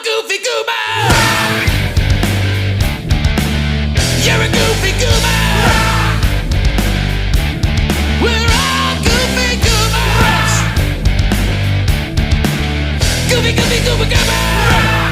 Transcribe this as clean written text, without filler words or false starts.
goofy goober. You're a goofy goober. We're all goofy goobers. Goofy, goofy, goober, goober.